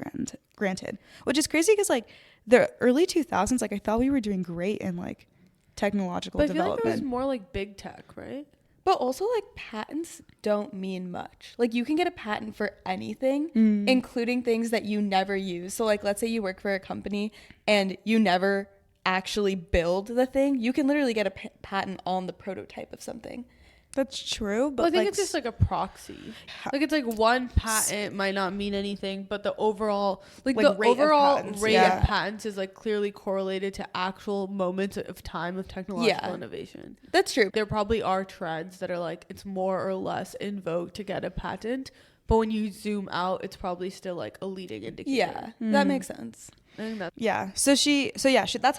granted, which is crazy because like the early 2000s, like I thought we were doing great in like technological development. I feel like it was more like big tech, right? But also like patents don't mean much. Like you can get a patent for anything, including things that you never use. So like let's say you work for a company and you never actually build the thing, you can literally get a patent on the prototype of something. That's true, but I think like, it's just like a proxy. Like it's like one patent might not mean anything, but the overall like the overall rate of patents is like clearly correlated to actual moments of time of technological innovation. That's true. There probably are trends that are like it's more or less in vogue to get a patent, but when you zoom out, it's probably still like a leading indicator. Yeah, that makes sense. That's how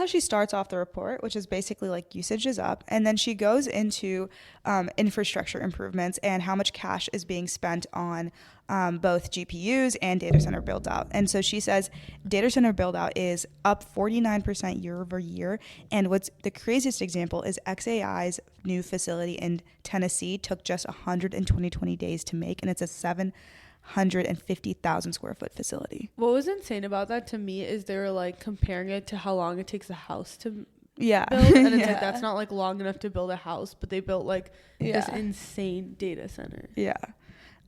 she starts off the report, which is basically like usage is up, and then she goes into infrastructure improvements and how much cash is being spent on both GPUs and data center build out. And so she says data center build out is up 49% year over year, and what's the craziest example is XAI's new facility in Tennessee took just 120 days to make, and it's a 750,000 square foot facility. What was insane about that to me is they were like comparing it to how long it takes a house to build, and it's like that's not like long enough to build a house, but they built like this insane data center.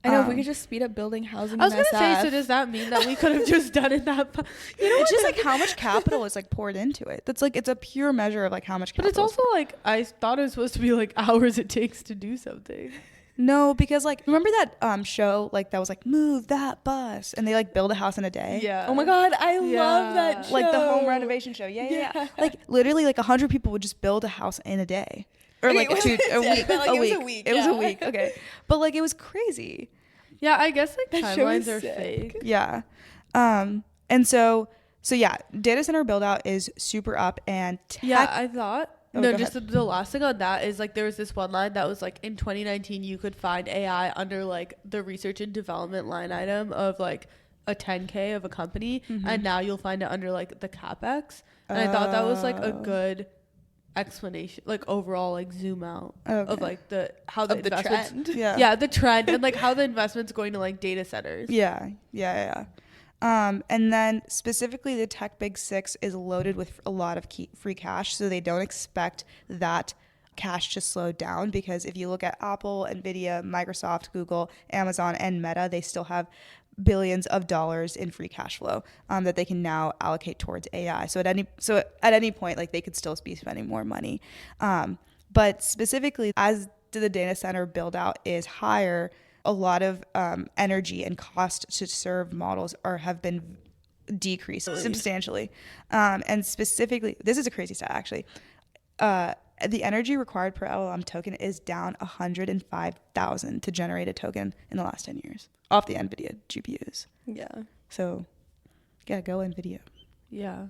I know, if we could just speed up building housing. I was gonna say, so does that mean that we could have just done it that? It's just like how much capital is like poured into it. That's like it's a pure measure of like how much capital. But it's also like I thought it was supposed to be like hours it takes to do something. No, because like remember that show like that was like move that bus and they like build a house in a day. Yeah. Oh my god, I love that show. Like the home renovation show. Yeah. Like literally like 100 people would just build a house in a day. Or like a week. It was a week. Okay. But like it was crazy. Yeah, I guess like that timelines are fake. Yeah. And so data center build out is super up and I thought just the last thing on that is like there was this one line that was like in 2019 you could find AI under like the research and development line item of like a 10K of a company, and now you'll find it under like the CapEx. And I thought that was like a good explanation, like overall like zoom out Okay. of like how the investments, trend. Yeah. the trend and like how the investment's going to like data centers. Yeah. And then specifically the tech big six is loaded with a lot of free cash, so they don't expect that cash to slow down, because if you look at Apple, Nvidia, Microsoft, Google, Amazon, and Meta, they still have billions of dollars in free cash flow that they can now allocate towards AI. So at any point, like, they could still be spending more money. But specifically, as the data center build out is higher, a lot of energy and cost to serve models have been decreased substantially. And specifically, this is a crazy stat actually. The energy required per LLM token is down 105,000 to generate a token in the last 10 years off the NVIDIA GPUs. Yeah. So, yeah, go NVIDIA. Yeah.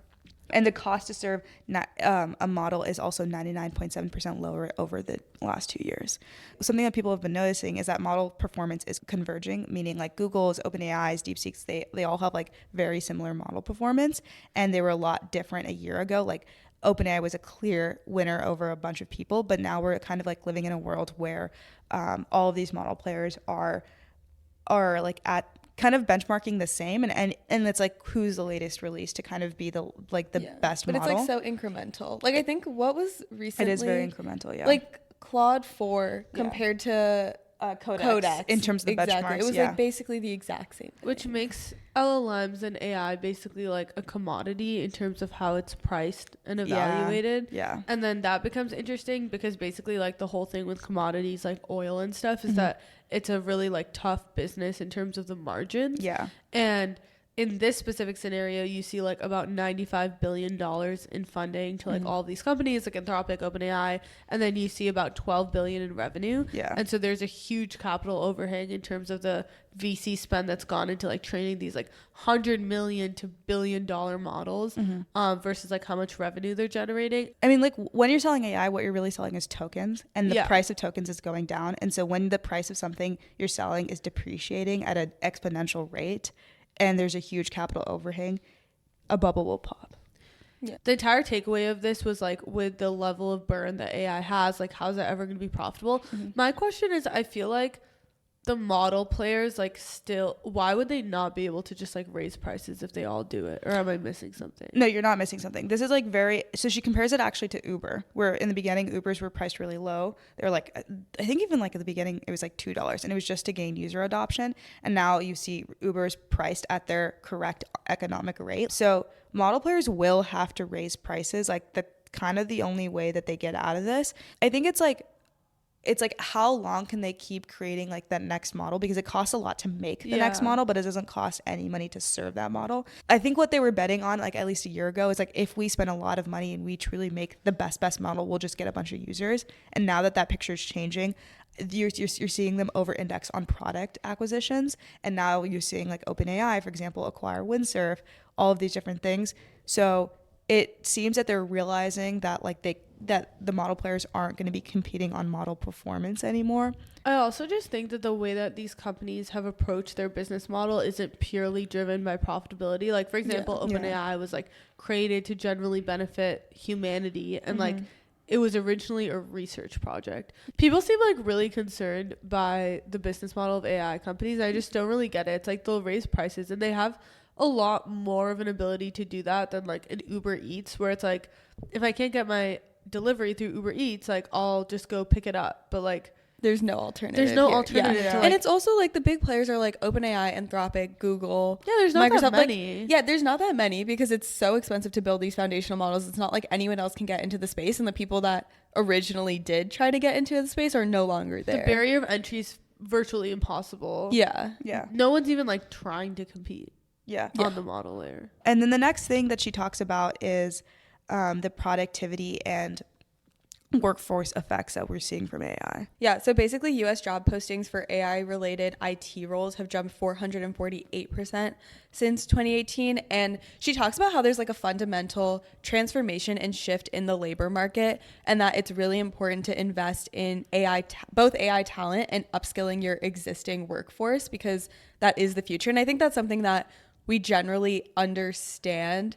And the cost to serve a model is also 99.7% lower over the last 2 years. Something that people have been noticing is that model performance is converging, meaning like Google's, OpenAI's, DeepSeek's, they all have like very similar model performance, and they were a lot different a year ago. Like, OpenAI was a clear winner over a bunch of people, but now we're kind of like living in a world where all of these model players are like at kind of benchmarking the same, and it's like, who's the latest release to kind of be the best but model. It's like so incremental. Like, I think what was recently, it is very incremental, yeah. Like Claude 4 compared to Codex in terms of the benchmarks. It was like basically the exact same thing. Which makes LLMs and AI basically like a commodity in terms of how it's priced and evaluated. Yeah. And then that becomes interesting because basically like the whole thing with commodities like oil and stuff is that it's a really like tough business in terms of the margins. Yeah. And in this specific scenario, you see like about $95 billion in funding to like all of these companies like Anthropic, OpenAI, and then you see about $12 billion in revenue. Yeah. And so there's a huge capital overhang in terms of the VC spend that's gone into like training these like $100 million to $1 billion models versus like how much revenue they're generating. I mean, like, when you're selling AI, what you're really selling is tokens, and the price of tokens is going down. And so when the price of something you're selling is depreciating at an exponential rate, and there's a huge capital overhang, a bubble will pop. Yeah. The entire takeaway of this was like, with the level of burn that AI has, like, how's that ever going to be profitable? My question is, I feel like the model players, like, still, why would they not be able to just like raise prices if they all do it? Or am I missing something? No, you're not missing something. This is like so she compares it actually to Uber, where in the beginning Ubers were priced really low. They were like, I think even like at the beginning it was like $2, and it was just to gain user adoption. And now you see Uber's priced at their correct economic rate. So model players will have to raise prices, like the kind of the only way that they get out of this. I think it's like how long can they keep creating like that next model, because it costs a lot to make the next model, but it doesn't cost any money to serve that model. I think what they were betting on, like at least a year ago, is like, if we spend a lot of money and we truly make the best model, we'll just get a bunch of users. And now that picture is changing, you're seeing them over index on product acquisitions, and now you're seeing like OpenAI, for example, acquire Windsurf, all of these different things. So it seems that they're realizing that that the model players aren't going to be competing on model performance anymore. I also just think that the way that these companies have approached their business model isn't purely driven by profitability. Like, for example, OpenAI was like created to generally benefit humanity, and like it was originally a research project. People seem like really concerned by the business model of AI companies. I just don't really get it. It's like they'll raise prices, and they have a lot more of an ability to do that than like an Uber Eats, where it's like, if I can't get my delivery through Uber Eats, like I'll just go pick it up. But like, there's no alternative. Yeah. To, like, and it's also like the big players are like OpenAI, Anthropic, Google. Yeah, there's not Microsoft, that many. Like, there's not that many, because it's so expensive to build these foundational models. It's not like anyone else can get into the space, and the people that originally did try to get into the space are no longer there. The barrier of entry is virtually impossible. Yeah. No one's even like trying to compete. On the model layer. And then the next thing that she talks about is the productivity and workforce effects that we're seeing from AI. Yeah, so basically US job postings for AI related IT roles have jumped 448% since 2018, and she talks about how there's like a fundamental transformation and shift in the labor market, and that it's really important to invest in both AI talent and upskilling your existing workforce, because that is the future. And I think that's something that we generally understand,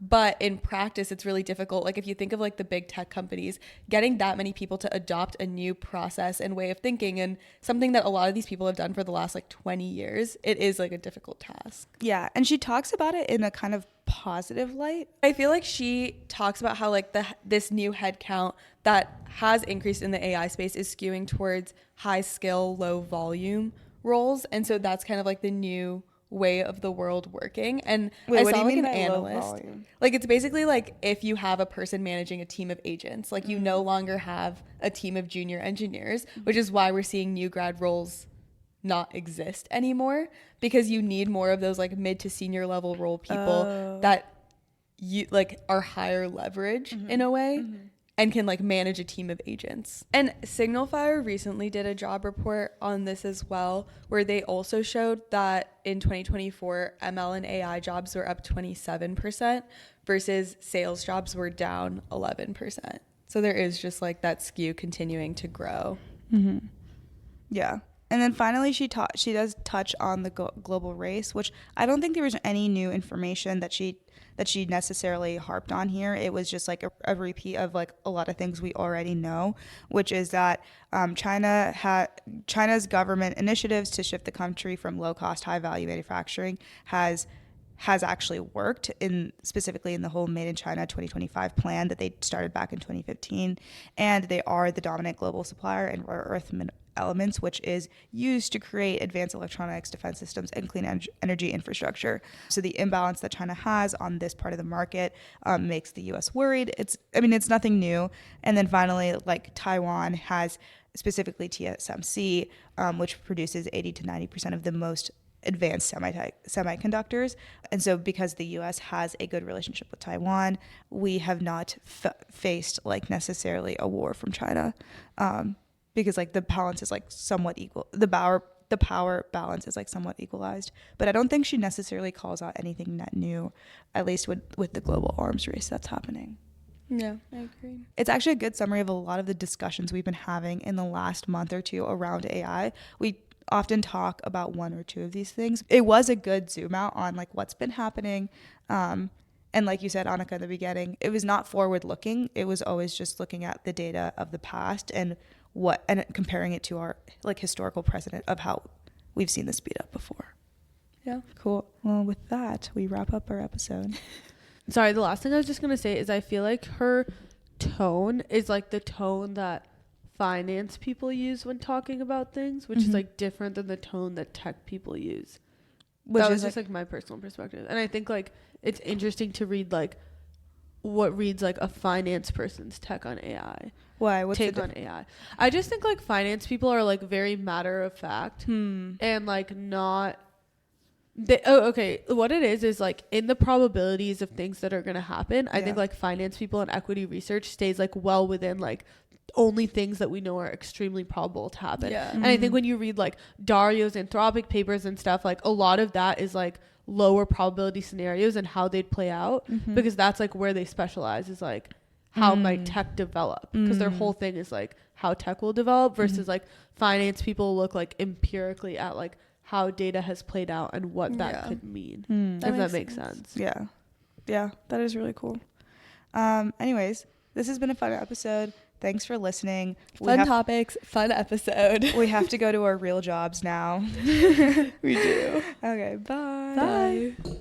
But in practice, it's really difficult. Like if you think of like the big tech companies, getting that many people to adopt a new process and way of thinking, and something that a lot of these people have done for the last like 20 years, it is like a difficult task. Yeah. And she talks about it in a kind of positive light. I feel like she talks about how like this new headcount that has increased in the AI space is skewing towards high skill, low volume roles. And so that's kind of like the new way of the world working. And Wait, I what saw do you like mean an by low analyst, volume? like it's basically like if you have a person managing a team of agents, like you no longer have a team of junior engineers, which is why we're seeing new grad roles not exist anymore, because you need more of those like mid to senior level role people that you like are higher leverage in a way and can like manage a team of agents. And Signalfire recently did a job report on this as well, where they also showed that in 2024, ML and AI jobs were up 27% versus sales jobs were down 11%. So there is just like that skew continuing to grow. Yeah. And then finally, she does touch on the global race, which I don't think there was any new information that she necessarily harped on here. It was just like a repeat of like a lot of things we already know, which is that China's government initiatives to shift the country from low cost, high value manufacturing has actually worked, specifically in the whole Made in China 2025 plan that they started back in 2015, and they are the dominant global supplier in rare earth elements, which is used to create advanced electronics, defense systems, and clean energy infrastructure. So the imbalance that China has on this part of the market makes the U.S. worried. It's nothing new. And then finally, like Taiwan has specifically TSMC, which produces 80 to 90% of the most advanced semiconductors. And so because the U.S. has a good relationship with Taiwan, we have not faced like necessarily a war from China. Because like the balance is like somewhat equal. The power balance is like somewhat equalized. But I don't think she necessarily calls out anything net new, at least with the global arms race that's happening. Yeah, I agree. It's actually a good summary of a lot of the discussions we've been having in the last month or two around AI. We often talk about one or two of these things. It was a good zoom out on like what's been happening. And like you said, Anika, in the beginning, it was not forward looking. It was always just looking at the data of the past and comparing it to our like historical precedent of how we've seen this speed up before. Yeah. Cool. Well, with that, we wrap up our episode. Sorry, the last thing I was just going to say is I feel like her tone is like the tone that finance people use when talking about things, which is like different than the tone that tech people use. That was just like my personal perspective. And I think like it's interesting to read like what reads like a finance person's take on AI. Why? What's take on AI? I just think like finance people are like very matter of fact and like not. Okay. What it is like in the probabilities of things that are going to happen. I think like finance people and equity research stays like well within like only things that we know are extremely probable to happen. Yeah. And I think when you read like Dario's Anthropic papers and stuff, like a lot of that is like lower probability scenarios and how they'd play out because that's like where they specialize is like how might tech develop because their whole thing is like how tech will develop versus like finance people look like empirically at like how data has played out and what that could mean if that makes sense. Yeah, that is really cool. Anyways, this has been a fun episode. Thanks for listening. Fun topics, fun episode. We have to go to our real jobs now. We do. Okay, bye. Bye.